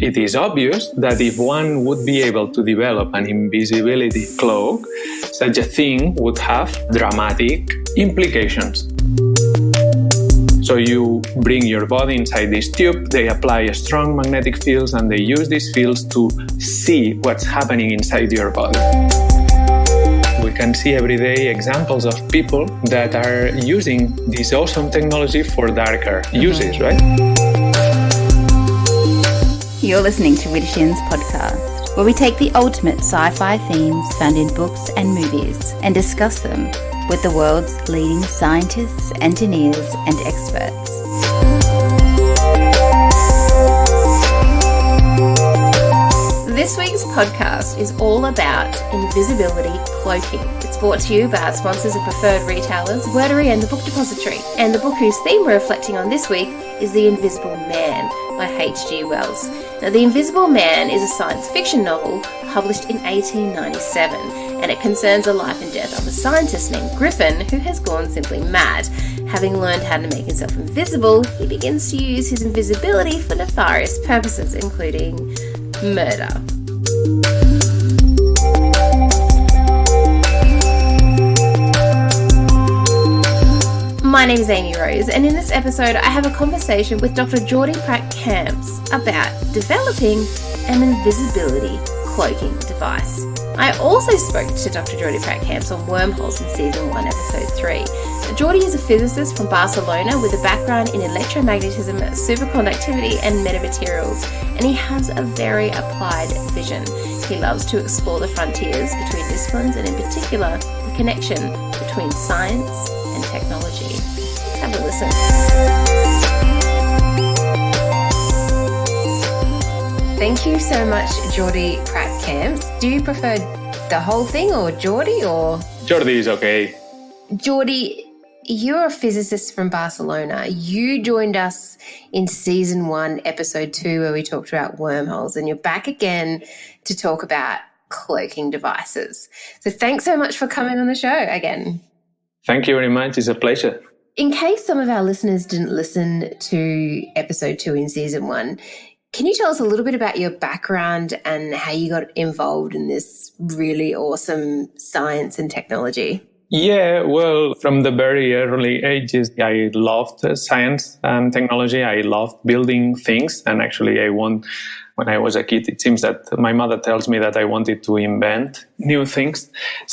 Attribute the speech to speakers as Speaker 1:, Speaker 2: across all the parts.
Speaker 1: it is obvious that if one would be able to develop an invisibility cloak, such a thing would have dramatic implications. So you bring your body inside this tube, they apply strong magnetic fields, and they use these fields to see what's happening inside your body. We can see every day examples of people that are using this awesome technology for darker uses, right?
Speaker 2: You're listening to Widdershins podcast, where we take the ultimate sci-fi themes found in books and movies and discuss them with the world's leading scientists, engineers, and experts. This week's podcast is all about invisibility cloaking. It's brought to you by our sponsors and preferred retailers, Wordery and the Book Depository. And the book whose theme we're reflecting on this week is The Invisible Man by H.G. Wells. Now, The Invisible Man is a science fiction novel published in 1897, and it concerns the life and death of a scientist named Griffin who has gone simply mad. Having learned how to make himself invisible, he begins to use his invisibility for nefarious purposes, including murder. My name is Amy Rose, and in this episode I have a conversation with Dr. Jordi Prat Camps about developing an invisibility cloaking device. I also spoke to Dr. Jordi Prat Camps on wormholes in Season 1, Episode 3. Jordi is a physicist from Barcelona with a background in electromagnetism, superconductivity and metamaterials, and he has a very applied vision. He loves to explore the frontiers between disciplines and in particular the connection between science and technology. Let's have a listen. Thank you so much, Jordi Prat Camps. Do you prefer the whole thing or Jordi or?
Speaker 1: Jordi is okay.
Speaker 2: Jordi, you're a physicist from Barcelona. You joined us in Season 1, Episode 2, where we talked about wormholes, and you're back again to talk about cloaking devices. So thanks so much for coming on the show again.
Speaker 1: Thank you very much. It's a pleasure.
Speaker 2: In case some of our listeners didn't listen to Episode 2 in Season 1, can you tell us a little bit about your background and how you got involved in this really awesome science and technology?
Speaker 1: Yeah, well, from the very early ages, I loved science and technology. I loved building things. And actually, when I was a kid, it seems that my mother tells me that I wanted to invent new things.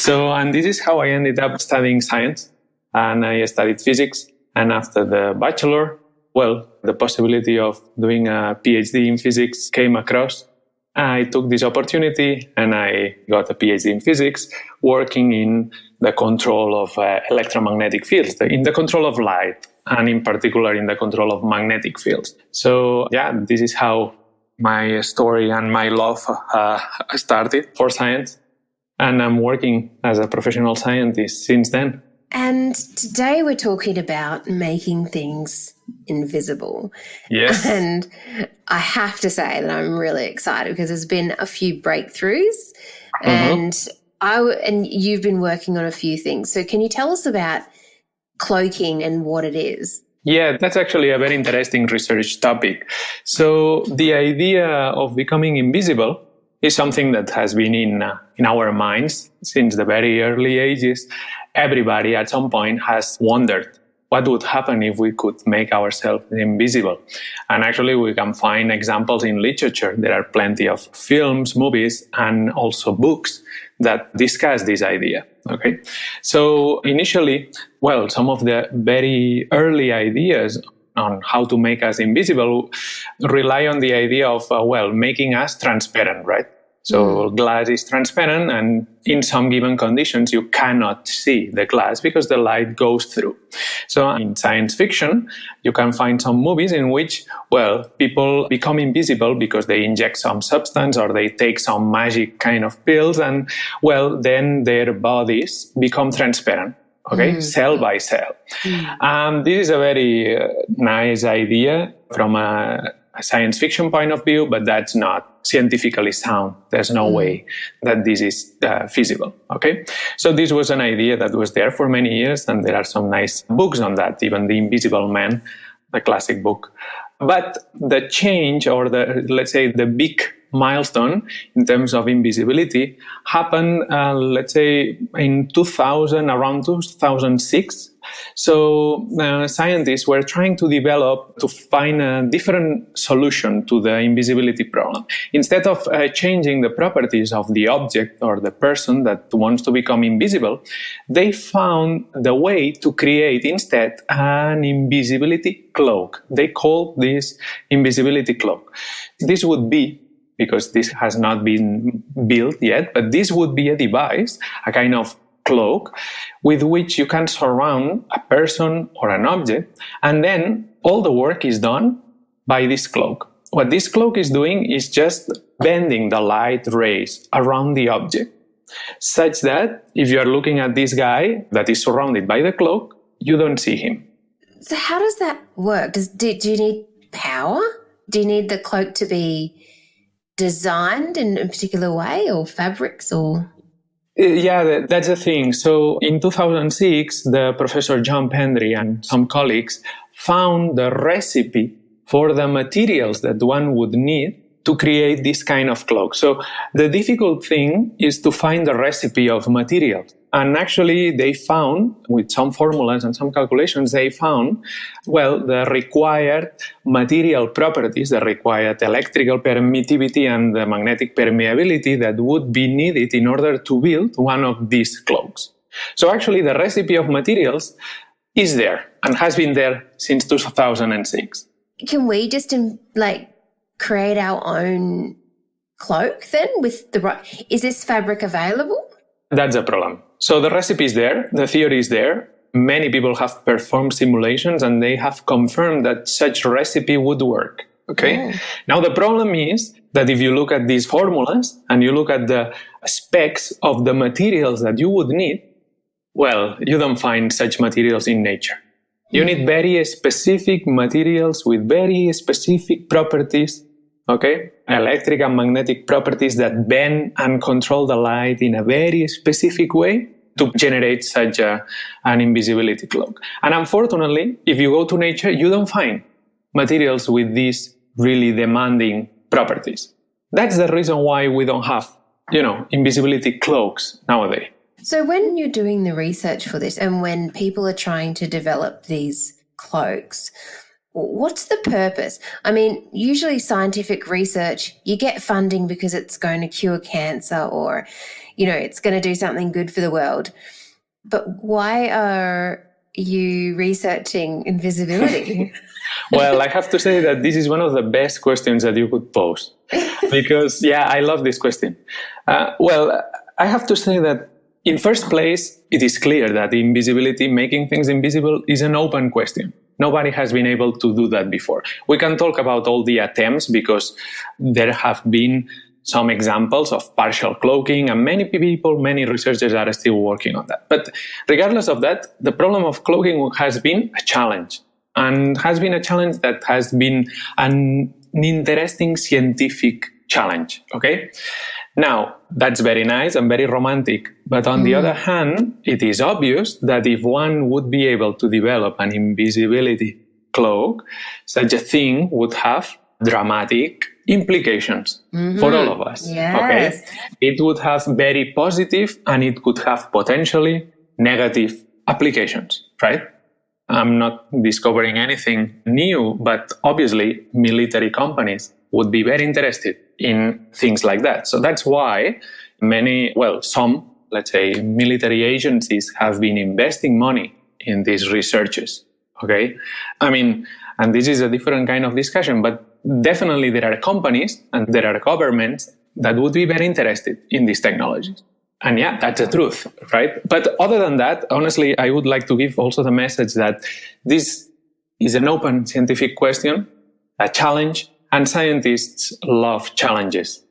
Speaker 1: And this is how I ended up studying science. And I studied physics. And after the bachelor, the possibility of doing a PhD in physics came across. I took this opportunity and I got a PhD in physics, working in the control of electromagnetic fields, in the control of light, and in particular in the control of magnetic fields. So, this is how my story and my love started for science. And I'm working as a professional scientist since then.
Speaker 2: And today we're talking about making things invisible.
Speaker 1: Yes.
Speaker 2: And I have to say that I'm really excited because there's been a few breakthroughs and you've been working on a few things. So can you tell us about cloaking and what it is?
Speaker 1: Yeah, that's actually a very interesting research topic. So the idea of becoming invisible is something that has been in our minds since the very early ages. Everybody at some point has wondered what would happen if we could make ourselves invisible. And actually, we can find examples in literature. There are plenty of films, movies, and also books that discuss this idea. Okay, so initially, some of the very early ideas on how to make us invisible rely on the idea of, making us transparent, right? So glass is transparent, and in some given conditions, you cannot see the glass because the light goes through. So in science fiction, you can find some movies in which, people become invisible because they inject some substance or they take some magic kind of pills, and, then their bodies become transparent. Okay, cell by cell. This is a very nice idea from a science fiction point of view, but that's not scientifically sound. There's no way that this is feasible. Okay, so this was an idea that was there for many years, and there are some nice books on that. Even The Invisible Man, the classic book, But the change, or let's say the big milestone in terms of invisibility, happened, let's say, in 2000, around 2006. So scientists were trying to find a different solution to the invisibility problem. Instead of changing the properties of the object or the person that wants to become invisible, they found the way to create instead an invisibility cloak. They called this invisibility cloak. This would be, because this has not been built yet, but this would be a device, a kind of cloak, with which you can surround a person or an object, and then all the work is done by this cloak. What this cloak is doing is just bending the light rays around the object, such that if you are looking at this guy that is surrounded by the cloak, you don't see him.
Speaker 2: So how does that work? Do you need power? Do you need the cloak to be designed in a particular way, or fabrics, or?
Speaker 1: Yeah, that's the thing. So in 2006, the Professor John Pendry and some colleagues found the recipe for the materials that one would need to create this kind of cloak. So the difficult thing is to find the recipe of materials. And actually they found, with some formulas and some calculations, they found, the required material properties, the required electrical permittivity and the magnetic permeability that would be needed in order to build one of these cloaks. So actually the recipe of materials is there and has been there since 2006.
Speaker 2: Can we just create our own cloak then with the right? Is this fabric available?
Speaker 1: That's the problem. So the recipe is there, the theory is there. Many people have performed simulations and they have confirmed that such recipe would work. Okay. Oh. Now the problem is that if you look at these formulas and you look at the specs of the materials that you would need, you don't find such materials in nature. You need very specific materials with very specific properties, okay? Electric and magnetic properties that bend and control the light in a very specific way to generate such an invisibility cloak. And unfortunately, if you go to nature, you don't find materials with these really demanding properties. That's the reason why we don't have, invisibility cloaks nowadays.
Speaker 2: So when you're doing the research for this and when people are trying to develop these cloaks, what's the purpose? I mean, usually scientific research, you get funding because it's going to cure cancer or, it's going to do something good for the world. But why are you researching invisibility?
Speaker 1: I have to say that this is one of the best questions that you could pose because, I love this question. I have to say that in first place, it is clear that invisibility, making things invisible, is an open question. Nobody has been able to do that before. We can talk about all the attempts because there have been some examples of partial cloaking and many people, many researchers are still working on that. But regardless of that, the problem of cloaking has been a challenge and has been a challenge that has been an interesting scientific challenge, okay? Now, that's very nice and very romantic. But on the other hand, it is obvious that if one would be able to develop an invisibility cloak, such a thing would have dramatic implications for all of us.
Speaker 2: Yes.
Speaker 1: Okay? It would have very positive and it could have potentially negative applications, right? I'm not discovering anything new, but obviously military companies would be very interested in things like that. So that's why some, let's say, military agencies have been investing money in these researches. Okay? I mean, and this is a different kind of discussion, but definitely there are companies and there are governments that would be very interested in these technologies. And that's the truth, right? But other than that, honestly, I would like to give also the message that this is an open scientific question, a challenge, and scientists love challenges.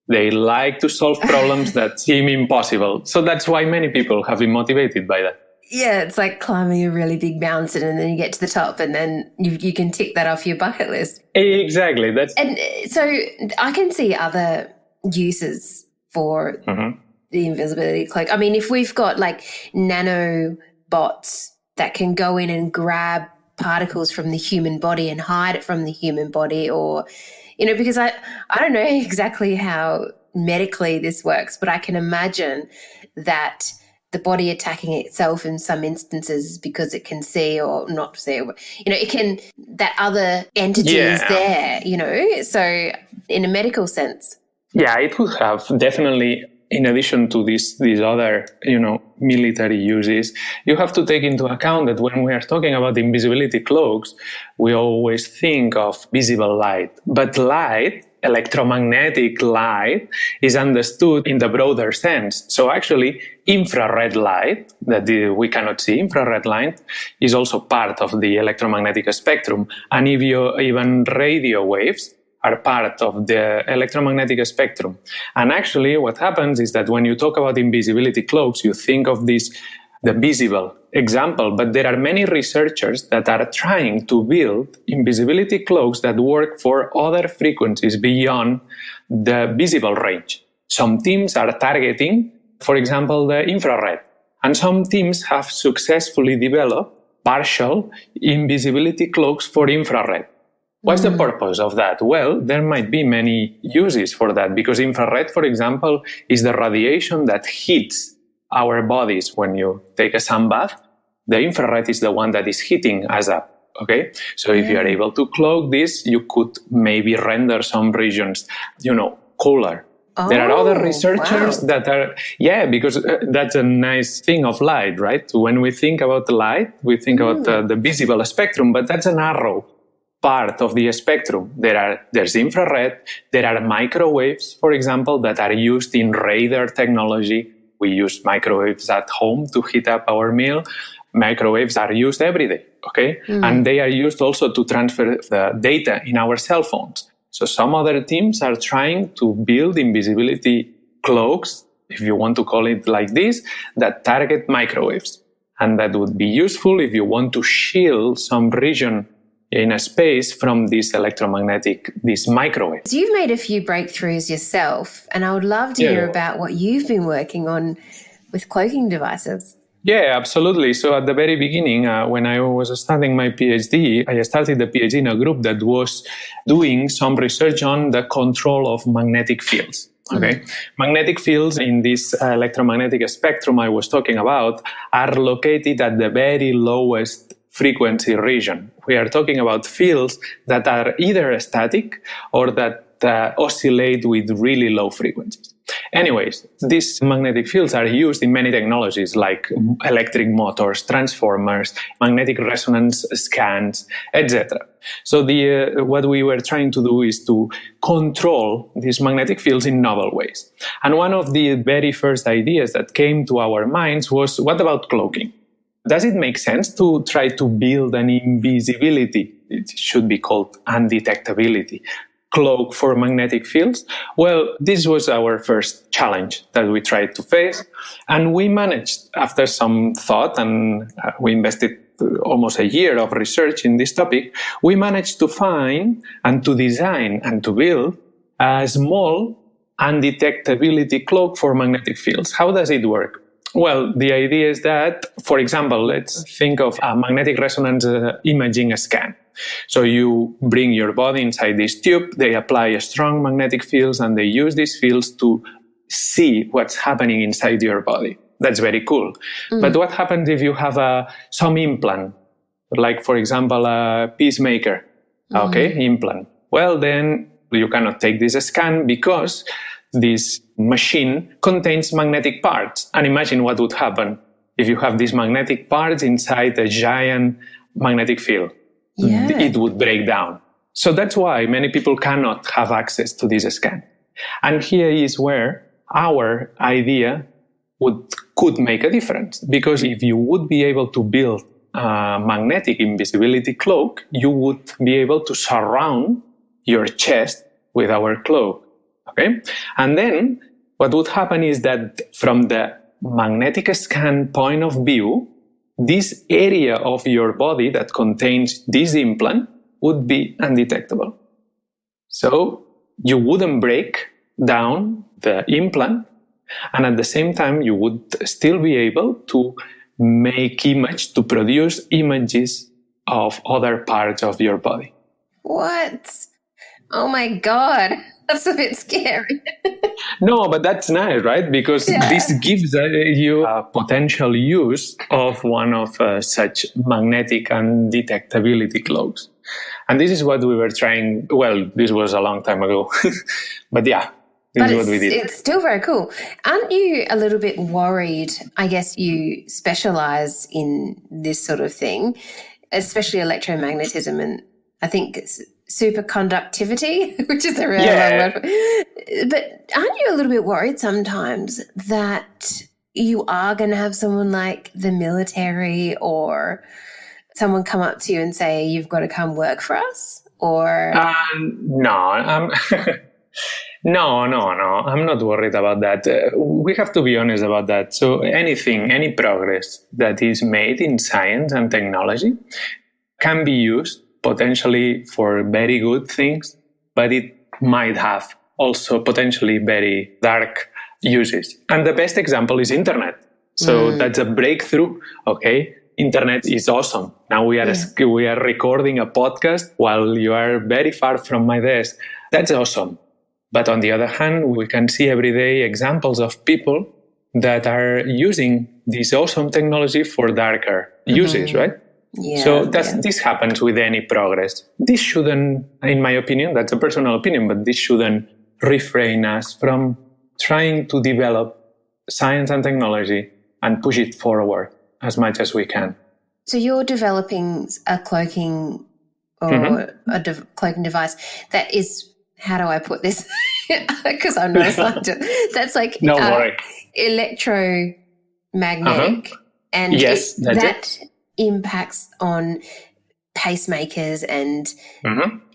Speaker 1: They like to solve problems that seem impossible. So that's why many people have been motivated by that.
Speaker 2: Yeah, it's like climbing a really big mountain and then you get to the top and then you can tick that off your bucket list.
Speaker 1: Exactly.
Speaker 2: And so I can see other uses for the invisibility cloak. I mean, if we've got like nanobots that can go in and grab particles from the human body and hide it from the human body, or, because I don't know exactly how medically this works, but I can imagine that the body attacking itself in some instances because it can see or not see, it can, that other entity is there, so in a medical sense.
Speaker 1: Yeah, it would have definitely, in addition to these other, military uses, you have to take into account that when we are talking about invisibility cloaks, we always think of visible light. But light, electromagnetic light, is understood in the broader sense. So actually, infrared light, that we cannot see, infrared light, is also part of the electromagnetic spectrum. And even radio waves are part of the electromagnetic spectrum. And actually, what happens is that when you talk about invisibility cloaks, you think of the visible example, but there are many researchers that are trying to build invisibility cloaks that work for other frequencies beyond the visible range. Some teams are targeting, for example, the infrared, and some teams have successfully developed partial invisibility cloaks for infrared. What's the purpose of that? Well, there might be many uses for that, because infrared, for example, is the radiation that hits our bodies when you take a sunbath. The infrared is the one that is hitting us up. Okay, so if you are able to cloak this, you could maybe render some regions, cooler. There are other researchers that are, because that's a nice thing of light, right? When we think about the light, we think about the visible spectrum, but that's a narrow part of the spectrum. There's infrared, there are microwaves, for example, that are used in radar technology. We use microwaves at home to heat up our meal. Microwaves are used every day, okay? And they are used also to transfer the data in our cell phones. So some other teams are trying to build invisibility cloaks, if you want to call it like this, that target microwaves. And that would be useful if you want to shield some region in a space from these microwaves.
Speaker 2: You've made a few breakthroughs yourself, and I would love to hear about what you've been working on with cloaking devices.
Speaker 1: Yeah, absolutely. So at the very beginning, when I was studying my PhD, I started the PhD in a group that was doing some research on the control of magnetic fields. Okay, magnetic fields in this electromagnetic spectrum I was talking about are located at the very lowest frequency region. We are talking about fields that are either static or that oscillate with really low frequencies. Anyways, these magnetic fields are used in many technologies like electric motors, transformers, magnetic resonance scans, etc. So what we were trying to do is to control these magnetic fields in novel ways. And one of the very first ideas that came to our minds was, what about cloaking? Does it make sense to try to build an invisibility, it should be called undetectability, cloak for magnetic fields? Well, this was our first challenge that we tried to face. And we managed, after some thought, and we invested almost a year of research in this topic, we managed to find and to design and to build a small undetectability cloak for magnetic fields. How does it work? Well, the idea is that, for example, let's think of a magnetic resonance imaging scan. So you bring your body inside this tube, they apply strong magnetic fields, and they use these fields to see what's happening inside your body. That's very cool. But what happens if you have some implant, like, for example, a pacemaker, implant? Well, then you cannot take this scan because this machine contains magnetic parts. And imagine what would happen if you have these magnetic parts inside a giant magnetic field. Yeah. It would break down. So that's why many people cannot have access to this scan. And here is where our idea could make a difference. Because if you would be able to build a magnetic invisibility cloak, you would be able to surround your chest with our cloak. Okay? And then what would happen is that from the magnetic scan point of view, this area of your body that contains this implant would be undetectable. So you wouldn't break down the implant, and at the same time, you would still be able to produce images of other parts of your body.
Speaker 2: What? Oh my God. That's a bit scary.
Speaker 1: No, but that's nice, right? Because this gives you a potential use of one of such magnetic undetectability cloaks. And this is what we were trying. Well, this was a long time ago. But yeah, this is what we did.
Speaker 2: It's still very cool. Aren't you a little bit worried? I guess you specialize in this sort of thing, especially electromagnetism and I think superconductivity, which is a really long word. But aren't you a little bit worried sometimes that you are going to have someone like the military or someone come up to you and say, you've got to come work for us? Or
Speaker 1: no, No, I'm not worried about that. We have to be honest about that. So any progress that is made in science and technology can be used potentially for very good things, but it might have also potentially very dark uses. And the best example is internet. So that's a breakthrough. Okay. Internet is awesome. Now we are recording a podcast while you are very far from my desk. That's awesome. But on the other hand, we can see everyday examples of people that are using this awesome technology for darker uses, right?
Speaker 2: Yeah,
Speaker 1: so this happens with any progress. This shouldn't, in my opinion, that's a personal opinion, but this shouldn't refrain us from trying to develop science and technology and push it forward as much as we can.
Speaker 2: So you're developing a cloaking or cloaking device that is, how do I put this? Because I'm not a scientist. That's like electromagnetic and that impacts on pacemakers and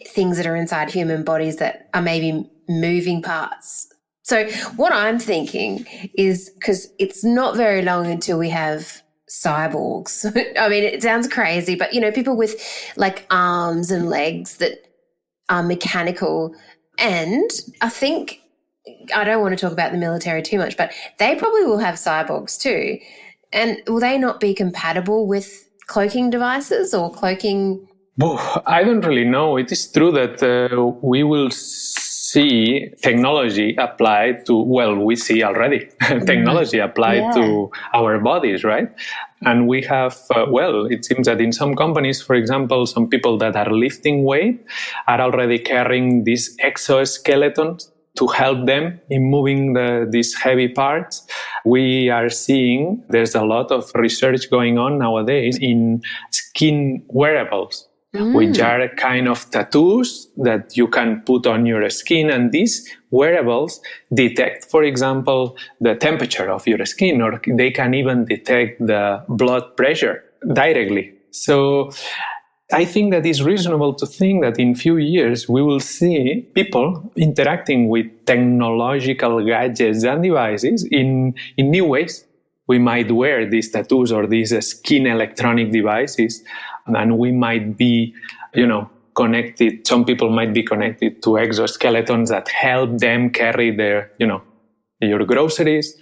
Speaker 2: things that are inside human bodies that are maybe moving parts. So what I'm thinking is, because it's not very long until we have cyborgs. I mean, it sounds crazy, but, you know, people with like arms and legs that are mechanical. And I think, I don't want to talk about the military too much, but they probably will have cyborgs too. And will they not be compatible with cloaking devices or cloaking?
Speaker 1: Well, I don't really know. It is true that we will see technology applied to, well, we see already technology applied to our bodies, right? And we have, it seems that in some companies, for example, some people that are lifting weight are already carrying these exoskeletons to help them in moving these heavy parts. We are seeing there's a lot of research going on nowadays in skin wearables, which are kind of tattoos that you can put on your skin. And these wearables detect, for example, the temperature of your skin, or they can even detect the blood pressure directly. So I think that it's reasonable to think that in few years we will see people interacting with technological gadgets and devices in new ways. We might wear these tattoos or these skin electronic devices, and we might be, connected. Some people might be connected to exoskeletons that help them carry their, your groceries.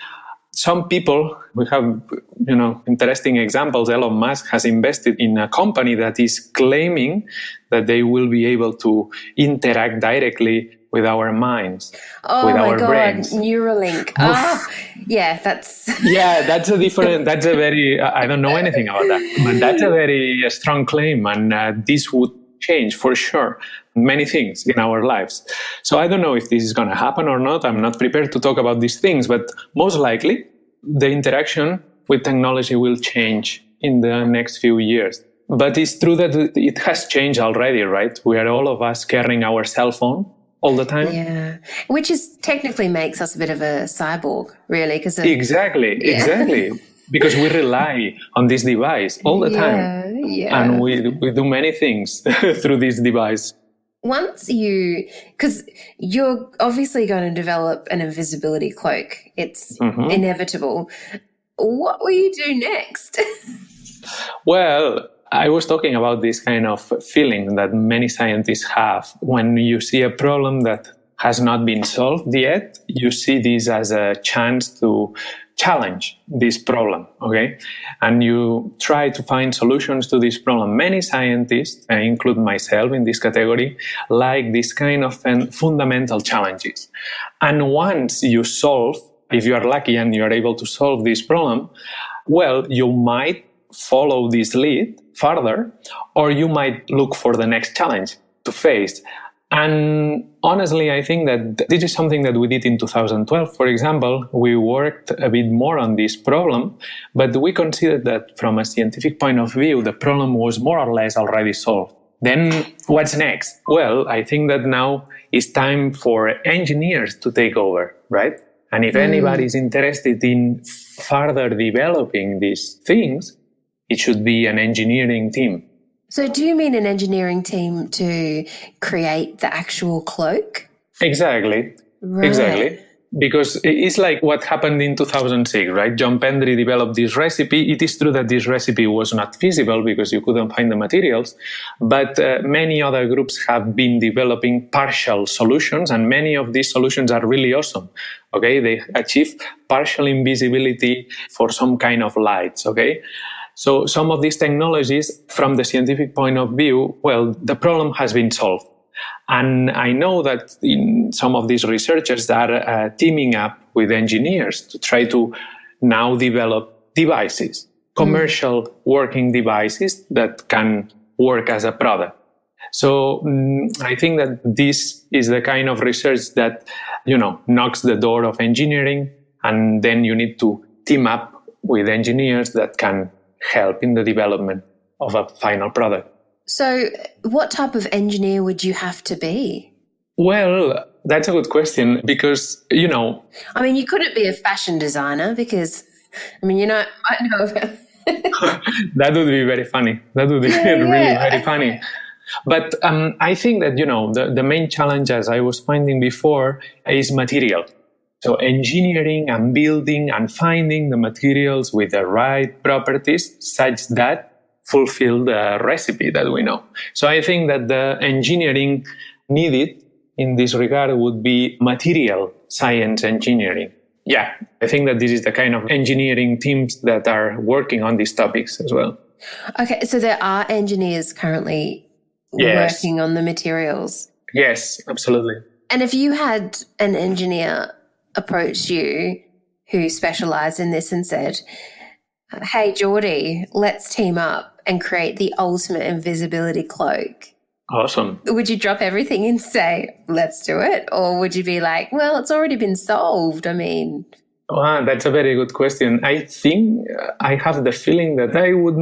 Speaker 1: Some people, we have, interesting examples. Elon Musk has invested in a company that is claiming that they will be able to interact directly with our minds, with our brains.
Speaker 2: Neuralink.
Speaker 1: That's a very, I don't know anything about that, but that's a very strong claim. And this would change for sure many things in our lives. So I don't know if this is going to happen or not. I'm not prepared to talk about these things, but most likely the interaction with technology will change in the next few years. But it's true that it has changed already, right? We are all of us carrying our cell phone all the time.
Speaker 2: Yeah, which is technically makes us a bit of a cyborg, really.
Speaker 1: Exactly. Because we rely on this device all the time.
Speaker 2: Yeah.
Speaker 1: And we do many things through this device.
Speaker 2: Because you're obviously going to develop an invisibility cloak. It's inevitable. What will you do next?
Speaker 1: Well, I was talking about this kind of feeling that many scientists have when you see a problem that has not been solved yet. You see this as a chance to challenge this problem, okay? And you try to find solutions to this problem. Many scientists, I include myself in this category, like this kind of fundamental challenges. And once you solve, if you are lucky and you are able to solve this problem, well, you might follow this lead further, or you might look for the next challenge to face. And honestly, I think that this is something that we did in 2012. For example, we worked a bit more on this problem, but we considered that from a scientific point of view, the problem was more or less already solved. Then what's next? Well, I think that now it's time for engineers to take over, right? And if anybody is interested in further developing these things, it should be an engineering team.
Speaker 2: So do you mean an engineering team to create the actual cloak?
Speaker 1: Exactly.
Speaker 2: Right.
Speaker 1: Exactly. Because it's like what happened in 2006, right? John Pendry developed this recipe. It is true that this recipe was not feasible because you couldn't find the materials, but many other groups have been developing partial solutions, and many of these solutions are really awesome. Okay, they achieve partial invisibility for some kind of lights, okay? So some of these technologies, from the scientific point of view, well, the problem has been solved. And I know that some of these researchers are teaming up with engineers to try to now develop devices, commercial working devices that can work as a product. So I think that this is the kind of research that, knocks the door of engineering, and then you need to team up with engineers that can help in the development of a final product.
Speaker 2: So what type of engineer would you have to be?
Speaker 1: Well, that's a good question because,
Speaker 2: I mean, you couldn't be a fashion designer because, I know about
Speaker 1: that would be very funny. That would be really very funny. But I think that, the main challenge, as I was finding before, is material. So engineering and building and finding the materials with the right properties such that fulfill the recipe that we know. So I think that the engineering needed in this regard would be material science engineering. Yeah, I think that this is the kind of engineering teams that are working on these topics as well.
Speaker 2: Okay, so there are engineers currently working on the materials.
Speaker 1: Yes, absolutely.
Speaker 2: And if you had an engineer approach you who specialised in this and said, hey, Jordi, let's team up and create the ultimate invisibility cloak.
Speaker 1: Awesome.
Speaker 2: Would you drop everything and say, let's do it? Or would you be like, well, it's already been solved?
Speaker 1: Wow, that's a very good question. I think I have the feeling that I would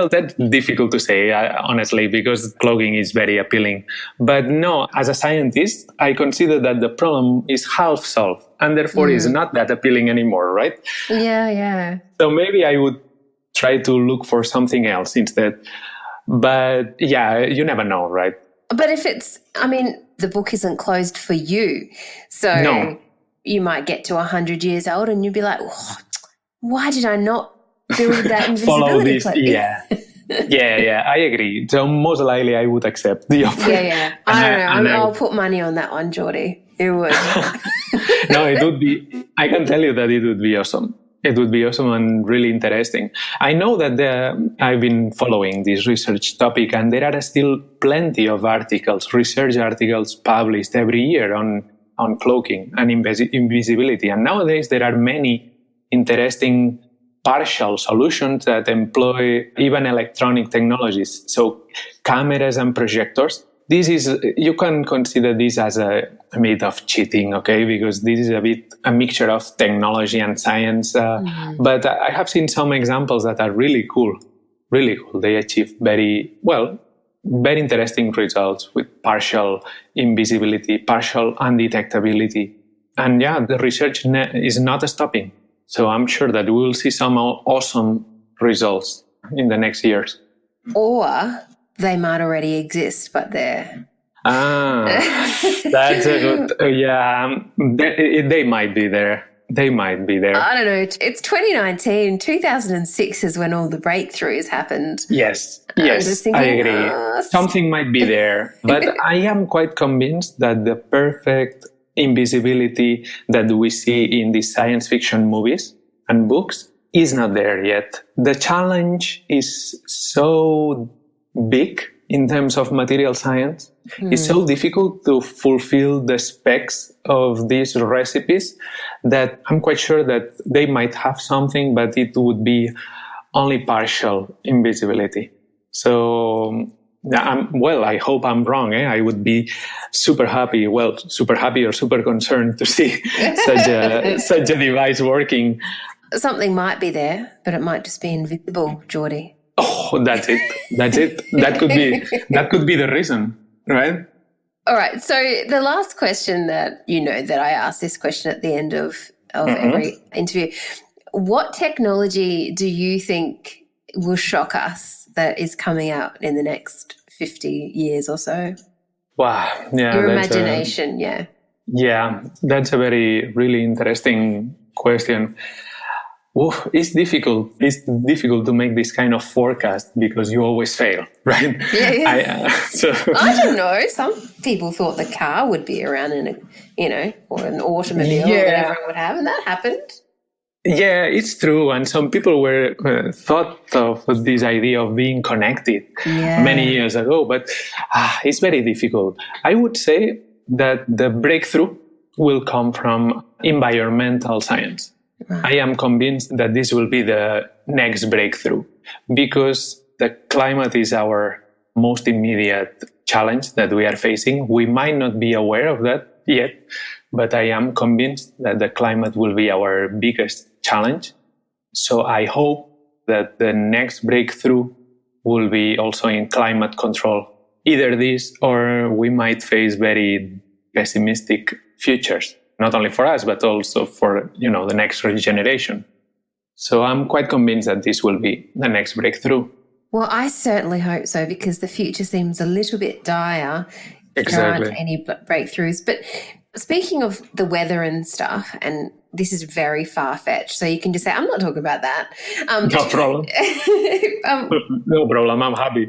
Speaker 1: that's difficult to say, honestly, because cloaking is very appealing. But no, as a scientist, I consider that the problem is half solved and therefore is not that appealing anymore, right?
Speaker 2: Yeah.
Speaker 1: So maybe I would try to look for something else instead. But yeah, you never know, right?
Speaker 2: But if the book isn't closed for you. So no. You might get to 100 years old and you'd be like, why did I not build that invisibility
Speaker 1: follow this?
Speaker 2: cloak?
Speaker 1: Yeah, I agree. So most likely I would accept the offer.
Speaker 2: Yeah. I don't know. I'll put money on that one, Jordi. It would.
Speaker 1: No, it would be, I can tell you that it would be awesome. It would be awesome and really interesting. I know that I've been following this research topic and there are still plenty of research articles published every year on cloaking and invisibility. And nowadays there are many interesting partial solutions that employ even electronic technologies. So cameras and projectors. You can consider this as a bit of cheating, okay? Because this is a mixture of technology and science. But I have seen some examples that are really cool. Really cool. They achieve very interesting results with partial invisibility, partial undetectability. And the research is not stopping. So I'm sure that we will see some awesome results in the next years.
Speaker 2: Or they might already exist, but they're...
Speaker 1: That's a good... they might be there. They might be there.
Speaker 2: I don't know. It's 2019. 2006 is when all the breakthroughs happened.
Speaker 1: Yes, thinking, I agree. Something might be there. But I am quite convinced that the perfect invisibility that we see in these science fiction movies, and books is not there yet. The challenge is so big in terms of material science. It's so difficult to fulfill the specs of these recipes that I'm quite sure that they might have something, but it would be only partial invisibility. So, I hope I'm wrong. I would be super happy or super concerned to see such a device working.
Speaker 2: Something might be there, but it might just be invisible, Jordi.
Speaker 1: Oh, that's it. That could be the reason, right?
Speaker 2: All right. So the last question that I ask this question at the end of every interview. What technology do you think will shock us that is coming out in the next 50 years or so?
Speaker 1: Wow. Yeah.
Speaker 2: Your imagination, yeah.
Speaker 1: Yeah, that's a really interesting question. Oof, it's difficult. It's difficult to make this kind of forecast because you always fail, right?
Speaker 2: Yeah. I don't know. Some people thought the car would be around or an automobile or whatever it would have, and that happened.
Speaker 1: Yeah, it's true. And some people were thought of this idea of being connected many years ago, but it's very difficult. I would say that the breakthrough will come from environmental science. Right. I am convinced that this will be the next breakthrough because the climate is our most immediate challenge that we are facing. We might not be aware of that yet, but I am convinced that the climate will be our biggest challenge. So I hope that the next breakthrough will be also in climate control. Either this or we might face very pessimistic futures, not only for us, but also for, the next generation. So I'm quite convinced that this will be the next breakthrough.
Speaker 2: Well, I certainly hope so because the future seems a little bit dire.
Speaker 1: Exactly.
Speaker 2: There aren't any breakthroughs. But speaking of the weather and stuff, and this is very far-fetched, so you can just say, I'm not talking about that.
Speaker 1: No problem. No problem. I'm happy.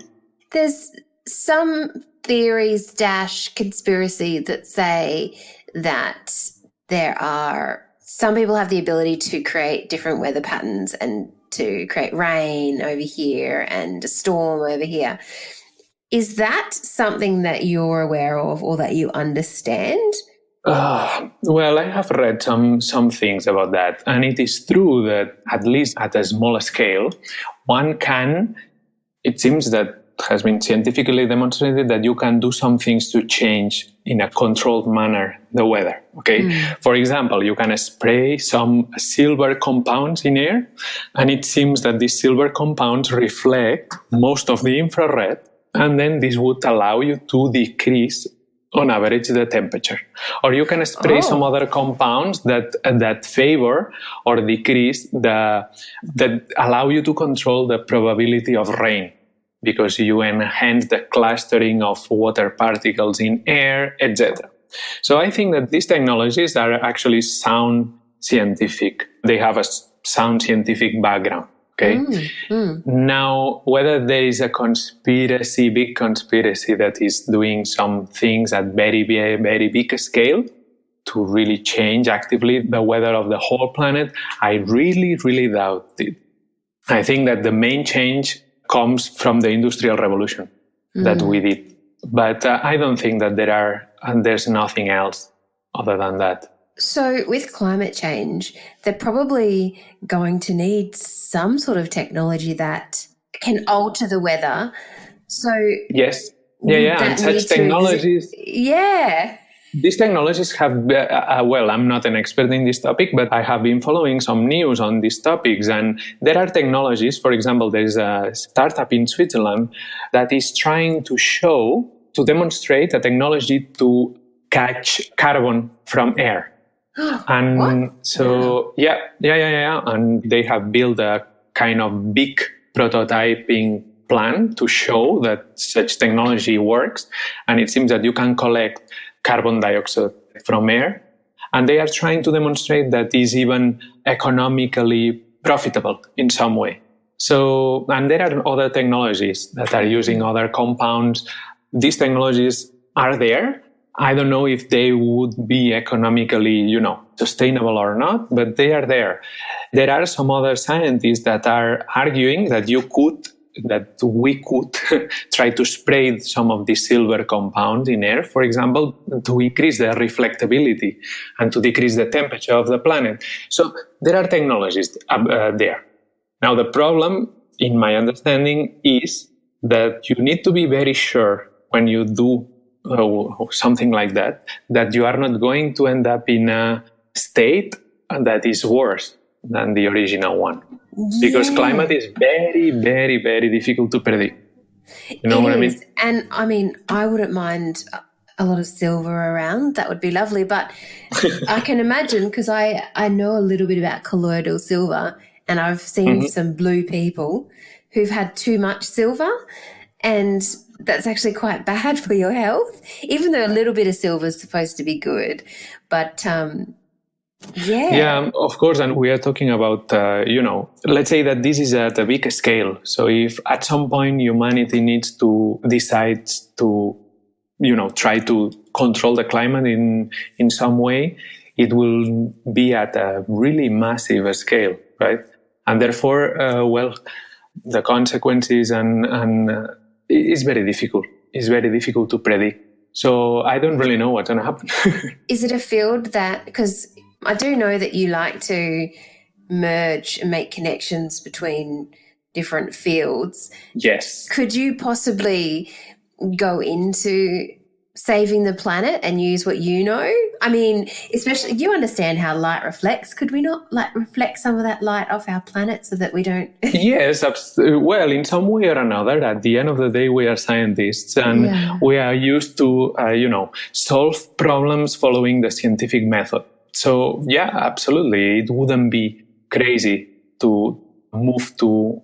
Speaker 2: There's some theories / conspiracy that say that there are some people have the ability to create different weather patterns and to create rain over here and a storm over here. Is that something that you're aware of or that you understand?
Speaker 1: Well, I have read some things about that. And it is true that at least at a smaller scale, it seems that has been scientifically demonstrated that you can do some things to change in a controlled manner the weather. Okay. For example, you can spray some silver compounds in air, and it seems that these silver compounds reflect most of the infrared, and then this would allow you to decrease on average the temperature. Or you can spray some other compounds that favor or decrease that allow you to control the probability of rain, because you enhance the clustering of water particles in air, etc. So I think that these technologies are actually sound scientific. They have a sound scientific background. Okay. Now, whether there is a big conspiracy that is doing some things at very, very, very big scale to really change actively the weather of the whole planet, I really, really doubt it. I think that the main change comes from the Industrial Revolution that we did. But I don't think that there's nothing else other than that.
Speaker 2: So with climate change, they're probably going to need some sort of technology that can alter the weather. So
Speaker 1: yes. Yeah. And such technologies.
Speaker 2: Yeah.
Speaker 1: These technologies have, I'm not an expert in this topic, but I have been following some news on these topics. And there are technologies, for example, there's a startup in Switzerland that is trying to demonstrate a technology to catch carbon from air. And
Speaker 2: what?
Speaker 1: So, yeah. And they have built a kind of big prototyping plan to show that such technology works. And it seems that you can collect carbon dioxide from air. And they are trying to demonstrate that is even economically profitable in some way. So, and there are other technologies that are using other compounds. These technologies are there. I don't know if they would be economically, sustainable or not, but they are there. There are some other scientists that are arguing that we could try to spray some of these silver compounds in air, for example, to increase the reflectability and to decrease the temperature of the planet. So there are technologies there. Now, the problem, in my understanding, is that you need to be very sure when you do something like that you are not going to end up in a state that is worse than the original one. Because climate is very, very, very difficult to predict. You know what I mean?
Speaker 2: And I mean, I wouldn't mind a lot of silver around. That would be lovely. But I can imagine, because I know a little bit about colloidal silver, and I've seen some blue people who've had too much silver, and that's actually quite bad for your health, even though a little bit of silver is supposed to be good. But yeah,
Speaker 1: of course. And we are talking about, let's say that this is at a big scale. So if at some point humanity needs to decide to, try to control the climate in some way, it will be at a really massive scale, right? And therefore, the consequences and it's very difficult. It's very difficult to predict. So I don't really know what's going to happen.
Speaker 2: Is it a field that, because I do know that you like to merge and make connections between different fields.
Speaker 1: Yes.
Speaker 2: Could you possibly go into saving the planet and use what you know? I mean, especially, you understand how light reflects. Could we not reflect some of that light off our planet so that we don't?
Speaker 1: Yes. Well, in some way or another, at the end of the day, we are scientists and we are used to, solve problems following the scientific method. So, yeah, absolutely. It wouldn't be crazy to move to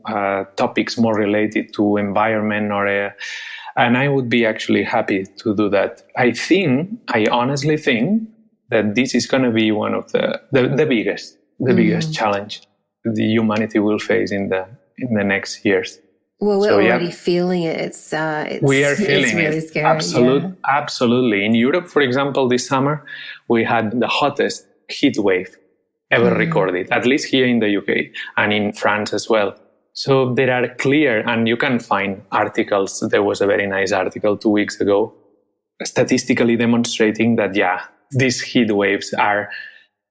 Speaker 1: topics more related to environment and I would be actually happy to do that. I honestly think that this is going to be one of the biggest challenge the humanity will face in the next years.
Speaker 2: Well, we're already feeling it.
Speaker 1: We are feeling
Speaker 2: it's really
Speaker 1: it.
Speaker 2: scary.
Speaker 1: Absolutely. In Europe, for example, this summer, we had the hottest heat wave ever recorded, at least here in the UK and in France as well. So there are clear, and you can find articles. There was a very nice article 2 weeks ago, statistically demonstrating that, these heat waves are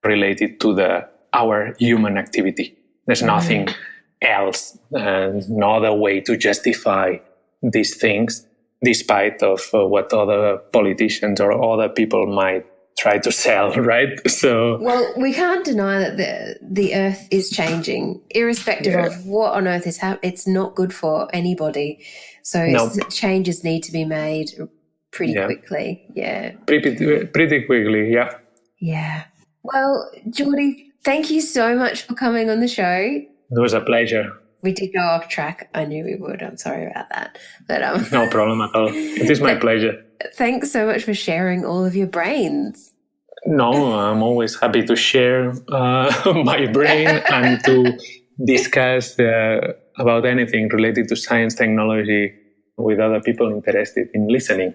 Speaker 1: related to our human activity. There's nothing else, no other way to justify these things, despite of what other politicians or other people might try to sell, right? So,
Speaker 2: well, we can't deny that the Earth is changing, irrespective of what on Earth is happening. It's not good for anybody. So changes need to be made pretty quickly. Yeah,
Speaker 1: pretty quickly. Yeah.
Speaker 2: Yeah. Well, Jordi, thank you so much for coming on the show.
Speaker 1: It was a pleasure.
Speaker 2: We did go off track. I knew we would. I'm sorry about that. But
Speaker 1: no problem at all. It is my pleasure.
Speaker 2: Thanks so much for sharing all of your brains.
Speaker 1: No, I'm always happy to share my brain and to discuss about anything related to science, technology with other people interested in listening.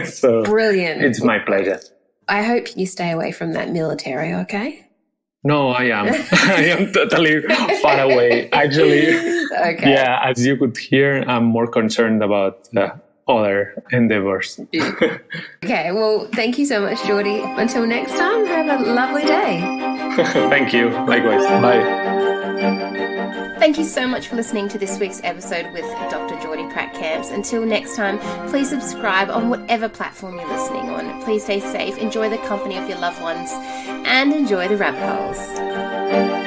Speaker 1: So
Speaker 2: brilliant.
Speaker 1: It's my pleasure.
Speaker 2: I hope you stay away from that military, okay?
Speaker 1: No, I am. I am totally far away. Actually, as you could hear, I'm more concerned about other endeavors.
Speaker 2: Okay, well, thank you so much, Jordi. Until next time, have a lovely day.
Speaker 1: Thank you. Likewise. Bye.
Speaker 2: Thank you so much for listening to this week's episode with Dr. Jordi Prat Camps. Until next time, please subscribe on whatever platform you're listening on. Please stay safe, enjoy the company of your loved ones, and enjoy the rabbit holes.